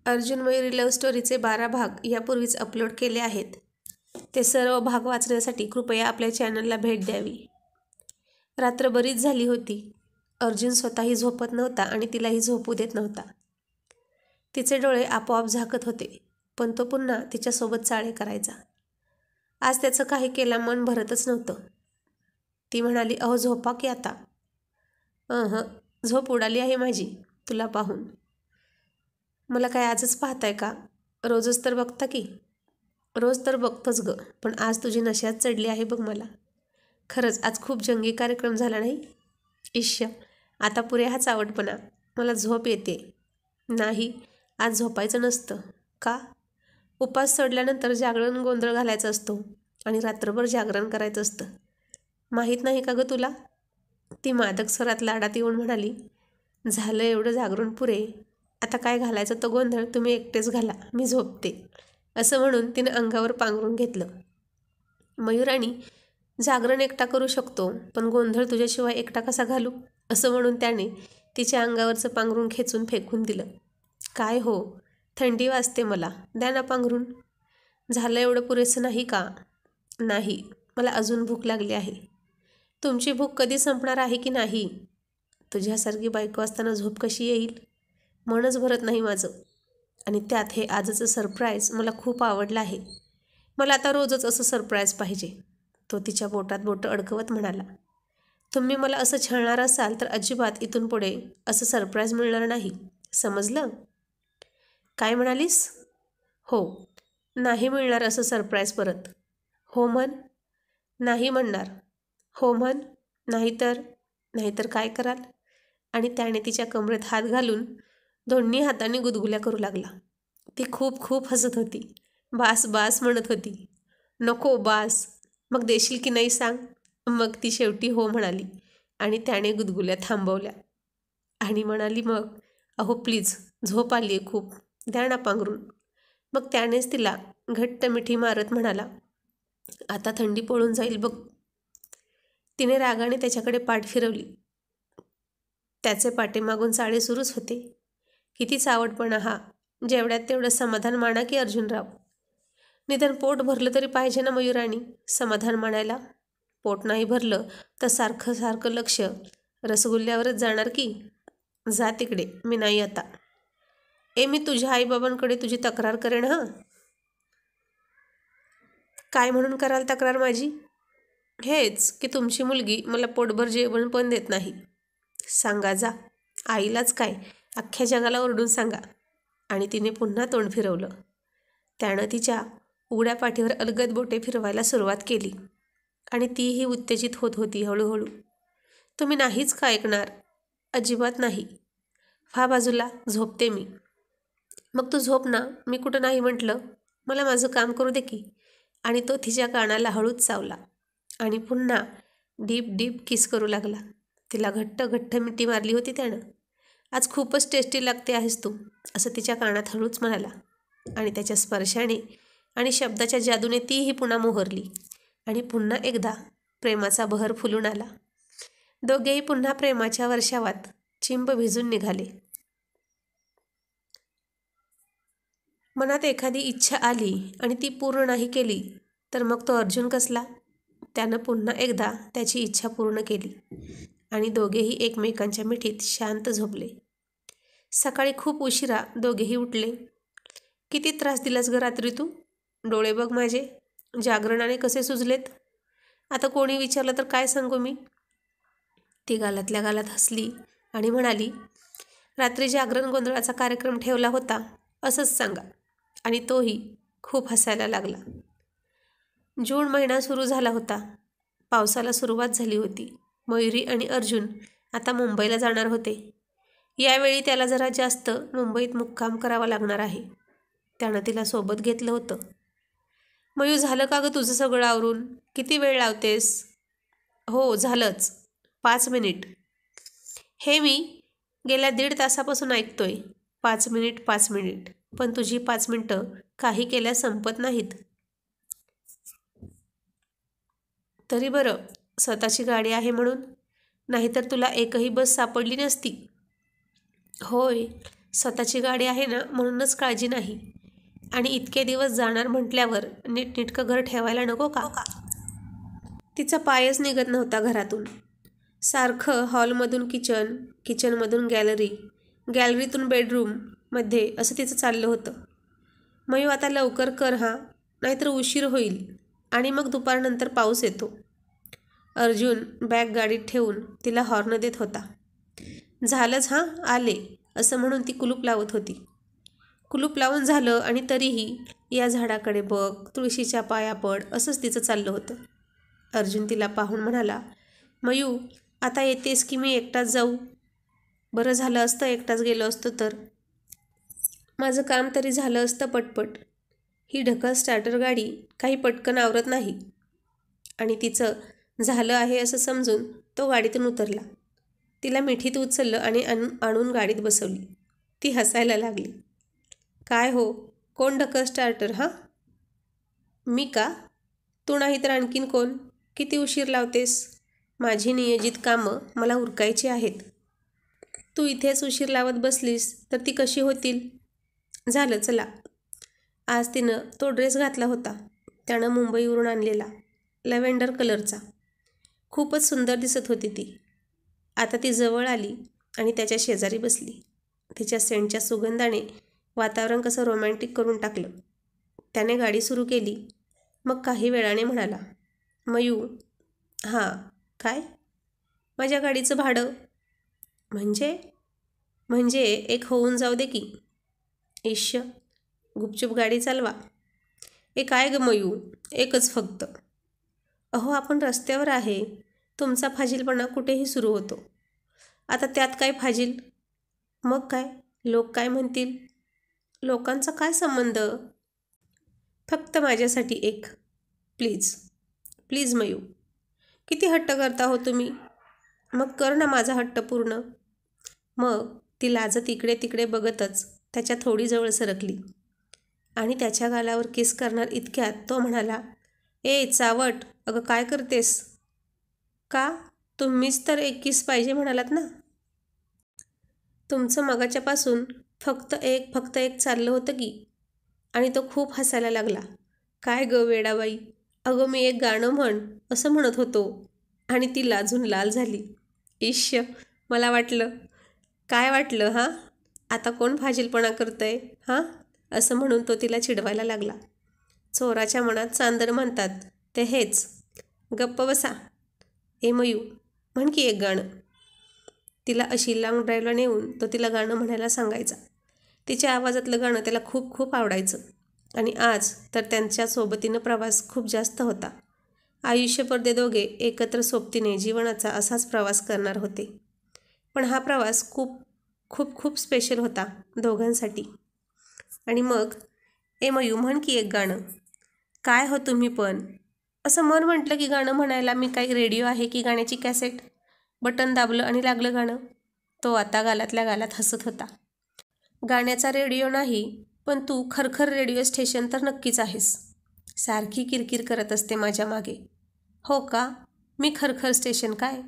Arjun Mayuri love स्टोरीचे 12 भाग यापूर्वीच upload केले आहेत. ते सर्व भाग वाचण्यासाठी कृपया आपल्या चॅनलला भेट द्यावी. रात्र बरीच झाली होती. अर्जुन स्वतःही झोपत नव्हता आणि तिलाही झोपू देत नव्हता. तिचे डोळे आपोआप झाकत होते, पण तो पुन्हा तिच्यासोबत चाळे करायचा. आज त्याचं काही केला मन भरतच नव्हतं. ती म्हणाली, अहो झोपा की आता. झोप उडाली आहे माझी तुला पाहून. मला काय आजच पाहताय का? रोजच तर बघता की. रोज तर बघतोच ग, पण आज तुझी नशात चढली आहे बघ मला. खरंच आज खूप जंगी कार्यक्रम झाला नाही? इश्य, आता पुरे हा चावटपणा. मला झोप येते. नाही, आज झोपायचं नसतं. का? उपास सोडल्यानंतर जागरण गोंधळ घालायचा असतो आणि रात्रभर जागरण करायचं असतं. माहीत नाही का ग तुला? ती मादक स्वरात लाडात येऊन म्हणाली, झालं एवढं जागरण पुरे. आता काय घालायचं तो गोंधळ तुम्ही एकटेच घाला, मी झोपते. असं म्हणून तिनं अंगावर पांघरून घेतलं. मयुराणी, जागरण एकटा करू शकतो, पण गोंधळ तुझ्याशिवाय एकटा कसा घालू? असं म्हणून त्याने तिच्या अंगावरचं पांघरून खेचून फेकून दिलं. काय हो, थंडी वाजते मला, द्या ना पांघरून. झालं एवढं पुरेसं नाही का? नाही, मला अजून भूक लागली आहे. तुमची भूक कधी संपणार आहे की नाही? तुझ्यासारखी बायको असताना झोप कशी येईल? मनच भरत नाही माझं. आणि त्यात हे आजचं सरप्राईज मला खूप आवडलं आहे. मला आता रोजच असं सरप्राईज पाहिजे. तो तिच्या बोटात बोटं अडकवत म्हणाला. तुम्ही मला असं छळणार असाल तर अजिबात इथून पुढे असं सरप्राईज मिळणार नाही, समजलं? काय म्हणालीस? हो, नाही मिळणार असं सरप्राईज परत. हो म्हण. नाही म्हणणार. हो म्हण. नाहीतर काय कराल? आणि त्याने तिच्या कमरेत हात घालून दोन्ही हातांनी गुदगुल्या करू लागला. ती खूप खूप हसत होती. बास बास म्हणत होती. नको बास, मग देशील की नाही सांग? मग ती शेवटी हो म्हणाली आणि त्याने गुदगुल्या थांबवल्या आणि म्हणाली, मग अहो प्लीज, झोप आली आहे खूप, द्या ना पांघरून. मग त्यानेच तिला घट्ट मिठी मारत म्हणाला, आता थंडी पळून जाईल बघ. तिने रागाने त्याच्याकडे पाठ फिरवली. त्याचे पाठीमागून चाळे सुरूच होते. किती चावटपणा हा. जेवढ्यात तेवढं समाधान माना की अर्जुनराव. निदान पोट भरलं तरी पाहिजे ना मयुराणी समाधान मानायला. पोट नाही भरलं तर सारखं सारखं लक्ष रसगुल्ल्यावरच जाणार की. जा तिकडे, मी नाही आता. मी तुझ्या आईबाबांकडे तुझी तक्रार करेन हां. काय म्हणून कराल तक्रार माझी? हेच की तुमची मुलगी मला पोटभर जेवण पण देत नाही. सांगा जा. आईलाच काय, अख्ख्या जगाला ओरडून सांगा. आणि तिने पुन्हा तोंड फिरवलं. त्यानं तिच्या उघड्या पाठीवर अलगद बोटे फिरवायला सुरुवात केली आणि तीही उत्तेजित होत होती हळूहळू. तुम्ही नाहीच का ऐकणार? अजिबात नाही. व्हा बाजूला, झोपते मी. मग तू झोप ना, मी कुठं नाही म्हटलं. मला माझं काम करू दे की. आणि तो तिच्या कानाला हळूच चावला आणि पुन्हा डीप डीप किस करू लागला. तिला घट्ट घट्ट मिठी मारली होती त्यानं. आज खूपच टेस्टी लागते आहेस तू, असं तिच्या कानात हळूच म्हणाला. आणि त्याच्या स्पर्शाने आणि शब्दाच्या जादूने तीही पुन्हा मोहरली आणि पुन्हा एकदा प्रेमाचा बहर फुलून आला. दोघेही पुन्हा प्रेमाच्या वर्षावात चिंब भिजून निघाले. मनात एखादी इच्छा आली आणि ती पूर्ण नाही केली तर मग तो अर्जुन कसला? त्यानं पुन्हा एकदा त्याची इच्छा पूर्ण केली आणि दोघेही एकमेकांच्या मिठीत शांत झोपले. सकाळी खूप उशिरा दोघेही उठले. किती त्रास दिलास ग रात्री तू? डोळे बघ माझे, जागरणाने कसे सुजलेत. आता कोणी विचारलं तर काय सांगू मी? ती गालातल्या गालात हसली आणि म्हणाली, रात्री जागरण गोंधळाचा कार्यक्रम ठेवला होता असंच सांगा. आणि तोही खूप हसायला लागला. जून महिना सुरू झाला होता. पावसाला सुरुवात झाली होती. मयुरी आणि अर्जुन आता मुंबईला जाणार होते. यावेळी त्याला जरा जास्त मुंबईत मुक्काम करावा लागणार आहे. त्यानं तिला सोबत घेतलं होतं. मयू, झालं का गं तुझं सगळं आवरून? किती वेळ लावतेस? हो झालंच, 5 मिनिट. हे मी गेल्या 1.5 तासापासून ऐकतोय. 5 मिनिट 5 मिनिट. पण तुझी 5 मिनिटं काही केल्या संपत नाहीत. तरी बरं, स्वतःची गाडी आहे म्हणून. नाहीतर तुला एकही बस सापडली नसती. होय, स्वतःची गाडी आहे ना म्हणूनच काळजी नाही. आणि इतके दिवस जाणार म्हटल्यावर नीटनेटकं घर ठेवायला नको का? तिचा पायच निघत नव्हता घरातून. सारखं हॉलमधून किचन, किचनमधून गॅलरी, गॅलरीतून बेडरूममध्ये असं तिचं चाललं होतं. मयू आता लवकर कर हा, नाहीतर उशीर होईल आणि मग दुपारनंतर पाऊस येतो. अर्जुन बॅग गाडीत ठेवून तिला हॉर्न देत होता. झालंच हां, आले असं म्हणून ती कुलूप लावत होती. कुलूप लावून झालं आणि तरीही या झाडाकडे बघ, तुळशीच्या पाया पड असंच तिचं चाललं होतं. अर्जुन तिला पाहून म्हणाला, मयू आता येतेस की मी एकटाच जाऊ? बरं झालं असतं एकटाच गेलो असतो तर. माझं काम तरी झालं असतं पटपट. ही ढकल स्टार्टर गाडी काही पटकन आवरत नाही. आणि तिचं झालं आहे असं समजून तो गाडीतून उतरला. तिला मिठीत उचललं आणि आणून गाडीत बसवली. ती हसायला लागली. काय हो, कोण ढकल स्टार्टर हां? मी का? तू नाही तर आणखीन कोण? किती उशीर लावतेस? माझी नियोजित कामं मला उरकायची आहेत. तू इथेच उशीर लावत बसलीस तर ती कशी होतील? झालं चला. आज तिनं तो ड्रेस घातला होता, त्यानं मुंबईवरून आणलेला, लॅव्हेंडर कलरचा. खूपच सुंदर दिसत होती ती. आता ती जवळ आली आणि त्याच्या शेजारी बसली. तिच्या सेंटच्या सुगंधाने वातावरण कसं रोमॅन्टिक करून टाकलं. त्याने गाडी सुरू केली. मग काही वेळाने म्हणाला, मयू. हां, काय? माझ्या गाडीचं भाडं. म्हणजे एक होऊन जाऊ दे की. ईश्य, गुपचूप गाडी चालवा. काय ग मयू, एकच फक्त. अहो आपण रस्त्यावर आहे. तुमचा फाजीलपणा कुठेही सुरू होतो. आता त्यात काय फाजील? मग काय, लोक काय म्हणतील? लोकांचा काय संबंध? फक्त माझ्यासाठी एक. Please please mu. किती हट्ट करता हो तुम्ही? मग कर ना माझा हट्ट पूर्ण. मग ती लाजत इकडे तिकडे बघतच त्याच्या थोडी जवळ सरकली आणि त्याच्या गालावर किस करणार इतक्यात तो म्हणाला, ए चावट, अगं काय करतेस? का? तुम्हीच तर एक किस पाहिजे म्हणालात ना. तुमचं मगाच्यापासून फक्त एक चाललं होतं की. आणि तो खूप हसायला लागला. काय ग वेडाबाई, अगं मी एक गाणं म्हण असं म्हणत होतो. आणि ती लाजून लाल झाली. ईश्य, मला वाटलं. काय वाटलं हां? आता कोण फाजीलपणा करतंय हां? असं म्हणून तो तिला चिडवायला लागला. चोराच्या मनात चांदर म्हणतात ते हेच. गप्प बसा. ए मयू, म्हण की एक गाणं. तिला अशी लाँग ड्राईव्हला नेऊन तो तिला गाणं म्हणायला सांगायचा. तिच्या आवाजातलं गाणं त्याला खूप खूप आवडायचं. आणि आज तर त्यांच्या सोबतीनं प्रवास खूप जास्त होता. आयुष्यभर ते दोघे एकत्र सोबतीने जीवनाचा असाच प्रवास करणार होते. पण हा प्रवास खूप खूप खूप स्पेशल होता दोघांसाठी. आणि मग, ए मयू म्हण की एक गाणं. काय हो तुम्ही पण, असं मन म्हटलं की गाणं म्हणायला मी काही रेडिओ आहे की गाण्याची कॅसेट? बटन दाबलं आणि लागलं गाणं. तो आता गालातल्या गालात हसत होता. गाण्याचा रेडिओ नाही, पण तू खरखर रेडिओ स्टेशन तर नक्कीच आहेस. सारखी किरकिर करत असते माझ्या मागे. हो का? मी खरखर स्टेशन काय?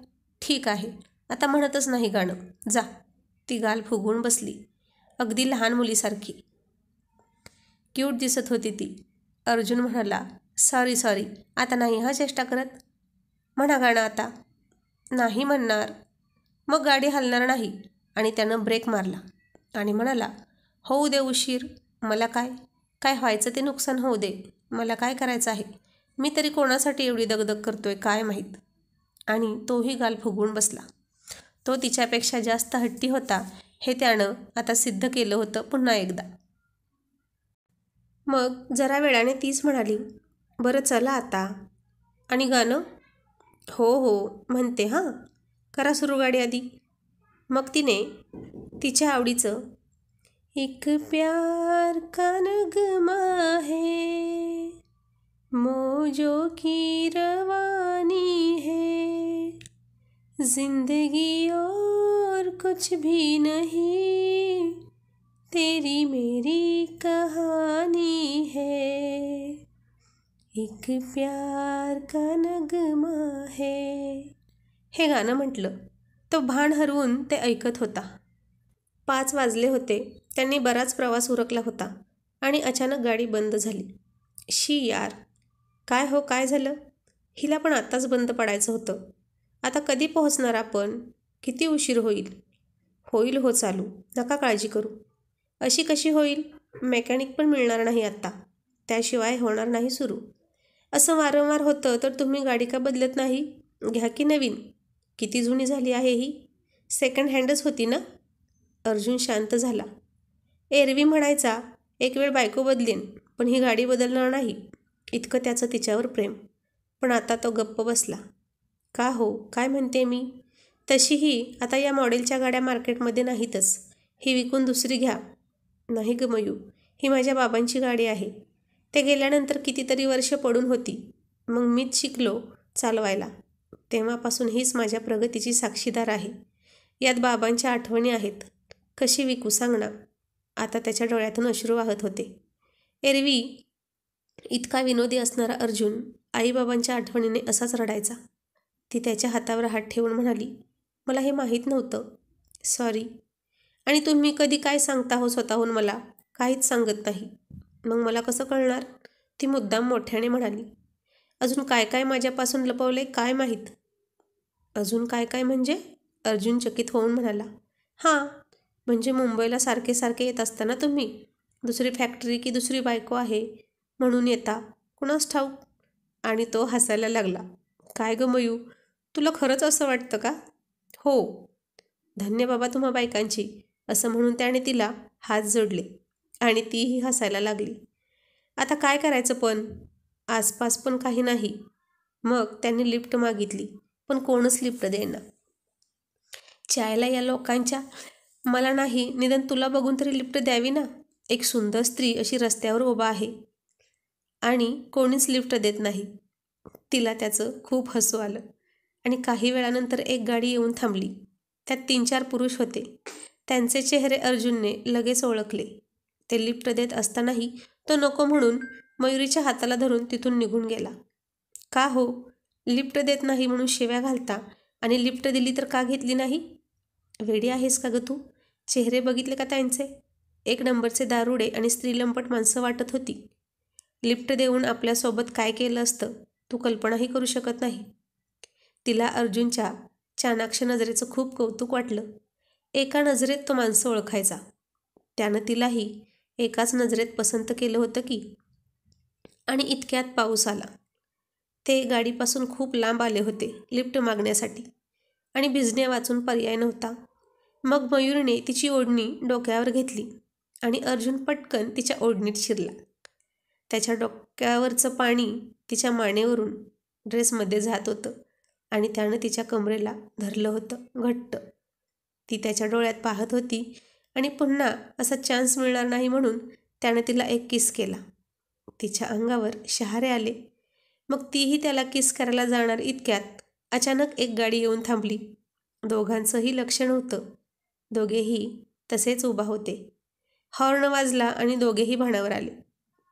ठीक आहे, आता म्हणतच नाही गाणं, जा. ती गाल फुगवून बसली, अगदी लहान मुलीसारखी. क्यूट दिसत होती ती. अर्जुन म्हणाला, सॉरी, आता नाही हा चेष्टा करत. म्हणा गाणं आता. नाही म्हणणार. मग गाडी हलणार नाही. आणि त्यानं ब्रेक मारला आणि म्हणाला, होऊ दे उशीर, मला काय व्हायचं ते नुकसान होऊ दे, मला काय करायचं आहे? मी तरी कोणासाठी एवढी दगदग करतोय काय माहीत. आणि तोही गाल फुगवून बसला. तो तिच्यापेक्षा जास्त हट्टी होता हे त्यानं आता सिद्ध केलं होतं पुन्हा एकदा. मग जरा वेळाने तीच म्हणाली, बरं चला आता. आणि गाणं? हो म्हणते हां, करा सुरू गाडी आधी. मग तिने तिच्या आवडीचं एक प्यार का नगमा है, मौजों की रवानी है, जिंदगी और कुछ भी नहीं, तेरी मेरी कहानी है, एक प्यार का नगमा है. हे गाणं म्हटलं. तो भान हरवून ते ऐकत होता. 5 वाजले होते. त्यांनी बराच प्रवास उरकला होता आणि अचानक गाडी बंद झाली. शी यार, काय हो, काय झालं? हिला पण आत्ताच बंद पडायचं होतं. आता कधी पोहोचणार आपण? किती उशीर होईल? होईल हो चालू, नका काळजी करू. अशी कशी होईल? मेकॅनिक पण मिळणार नाही आत्ता, त्याशिवाय होणार नाही सुरू. असं वारंवार होतं तर तुम्ही गाडी का बदलत नाही? घ्या की नवीन. किती जुनी झाली आहे ही? सेकंड हँडच होती ना? अर्जुन शांत झाला. एरवी म्हणायचा, एक वेळ बायको बदलेन, पण ही गाडी बदलणार नाही. इतकं त्याचं तिच्यावर प्रेम. पण आता तो गप्प बसला. का हो, काय म्हणते मी? तशीही आता या मॉडेलच्या गाड्या मार्केटमध्ये नाहीतच. ही विकून दुसरी घ्या. नाही ग मयू, ही माझ्या बाबांची गाडी आहे. ते गेल्यानंतर कितीतरी वर्ष पडून होती. मग मीच शिकलो चालवायला. तेव्हापासून हीच माझ्या प्रगतीची साक्षीदार आहे. यात बाबांच्या आठवणी आहेत. कशी विकू सांग ना? आता त्याच्या डोळ्यातून अश्रू वाहत होते. एरवी इतका विनोदी असणारा अर्जुन आईबाबांच्या आठवणीने असाच रडायचा. ती त्याच्या हातावर हात ठेवून म्हणाली, मला हे माहीत नव्हतं. सॉरी. आणि तुम्ही कधी काय सांगता हो स्वतःहून मला? काहीच सांगत नाही. मग मला कसं कळणार? ती मुद्दाम मोठ्याने म्हणाली. अजून काय काय माझ्यापासून लपवले काय माहीत? अजून काय काय म्हणजे? अर्जुन चकित होऊन म्हणाला. हां, म्हणजे मुंबईला सारखे सारखे येत असताना तुम्ही दुसरी फॅक्टरी की दुसरी बायको आहे म्हणून येता, कुणास ठाऊक. आणि तो हसायला लागला. काय ग मयू, तुला खरंच असं वाटतं का? हो. धन्य बाबा तुम्हा बायकांची, असं म्हणून त्याने तिला हात जोडले आणि तीही हसायला लागली. आता काय करायचं पण? आसपास पण काही नाही. मग त्यांनी लिफ्ट मागितली, पण कोणच लिफ्ट देईना. चायला या लोकांच्या, मला नाही, निदान तुला बघून तरी लिफ्ट द्यावी ना. एक सुंदर स्त्री अशी रस्त्यावर उभा आहे आणि कोणीच लिफ्ट देत नाही. तिला त्याचं खूप हसू आलं. आणि काही वेळानंतर एक गाडी येऊन थांबली. त्यात 3-4 पुरुष होते. त्यांचे चेहरे अर्जुनने लगेच ओळखले. ते लिफ्ट देत असतानाही तो नको म्हणून मयुरीच्या हाताला धरून तिथून निघून गेला. का हो, लिफ्ट देत नाही म्हणून शिव्या घालता आणि लिफ्ट दिली तर का घेतली नाही? वेडी आहेस का ग तू? चेहरे बघितले का त्यांचे? 1 नंबरचे दारुडे आणि स्त्रीलंपट माणसं वाटत होती. लिफ्ट देऊन आपल्यासोबत काय केलं असतं तू कल्पनाही करू शकत नाही. तिला अर्जुनच्या चाणाक्ष नजरेचं खूप कौतुक वाटलं. एका नजरेत तो माणसं ओळखायचा. त्यानं तिलाही एकाच नजरेत पसंत केलं होतं की. आणि इतक्यात पाऊस आला. ते गाडीपासून खूप लांब आले होते लिफ्ट मागण्यासाठी आणि भिजण्या वाचून पर्याय नव्हता. मग मयूरने तिची ओढणी डोक्यावर घेतली आणि अर्जुन पटकन तिच्या ओढणीत शिरला. त्याच्या डोक्यावरचं पाणी तिच्या मानेवरून ड्रेसमध्ये जात होतं आणि त्यानं तिच्या कमरेला धरलं होतं घट्ट. ती त्याच्या डोळ्यात पाहत होती आणि पुन्हा असा चान्स मिळणार नाही म्हणून त्यानं तिला एक किस केला. तिच्या अंगावर शहारे आले. मग तीही त्याला किस करायला जाणार इतक्यात अचानक एक गाडी येऊन थांबली. दोघांचंही लक्ष नव्हतं. दोघेही तसेच उभा होते. हॉर्न वाजला आणि दोघेही भानावर आले.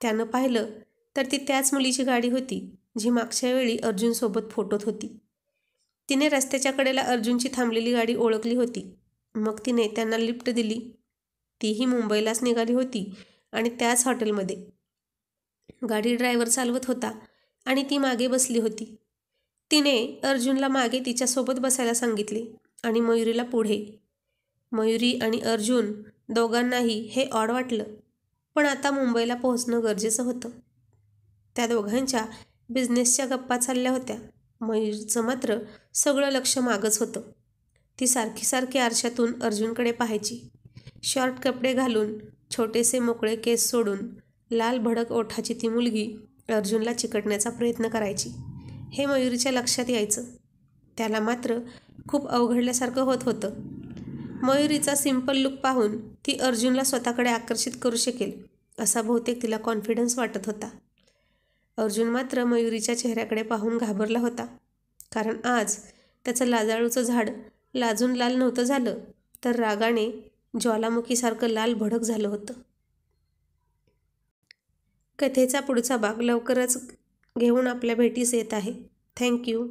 त्यानं पाहिलं तर ती त्याच मुलीची गाडी होती जी मागच्या वेळी अर्जुनसोबत फोटोत होती. तिने रस्त्याच्या कडेला अर्जुनची थांबलेली गाडी ओळखली होती. मग तिने त्यांना लिफ्ट दिली. तीही मुंबईलाच निघाली होती आणि त्याच हॉटेलमध्ये. गाडी ड्रायव्हर चालवत होता आणि ती मागे बसली होती. तिने अर्जुनला मागे तिच्यासोबत बसायला सांगितले आणि मयुरीला पुढे. मयुरी आणि अर्जुन दोघांनाही हे ऑड वाटलं, पण आता मुंबईला पोहोचणं गरजेचं होतं. त्या दोघांच्या बिझनेसच्या गप्पा चालल्या होत्या. मयुरीचं मात्र सगळं लक्ष मागच होतं. ती सारखी सारखी आरशातून अर्जुनकडे पाहायची. शॉर्ट कपडे घालून, छोटेसे मोकळे केस सोडून, लाल भडक ओठाची ती मुलगी अर्जुनला चिकटण्याचा प्रयत्न करायची. हे मयुरीच्या लक्षात यायचं. त्याला मात्र खूप अवघडल्यासारखं होत होतं. मयुरीचा सिंपल लुक पाहून ती अर्जुनला स्वतःकडे आकर्षित करू शकेल असा बहुतेक तिला कॉन्फिडन्स वाटत होता. अर्जुन मात्र मयुरीच्या चेहऱ्याकडे पाहून घाबरला होता. कारण आज त्याचं लाजाळूचं झाड लाजून लाल नव्हतं झालं, तर रागाने ज्वालामुखीसारखं लाल भडक झालं होतं. कथेचा पुढचा भाग लवकरच घेऊन आपल्या भेटीस येत आहे. थँक्यू.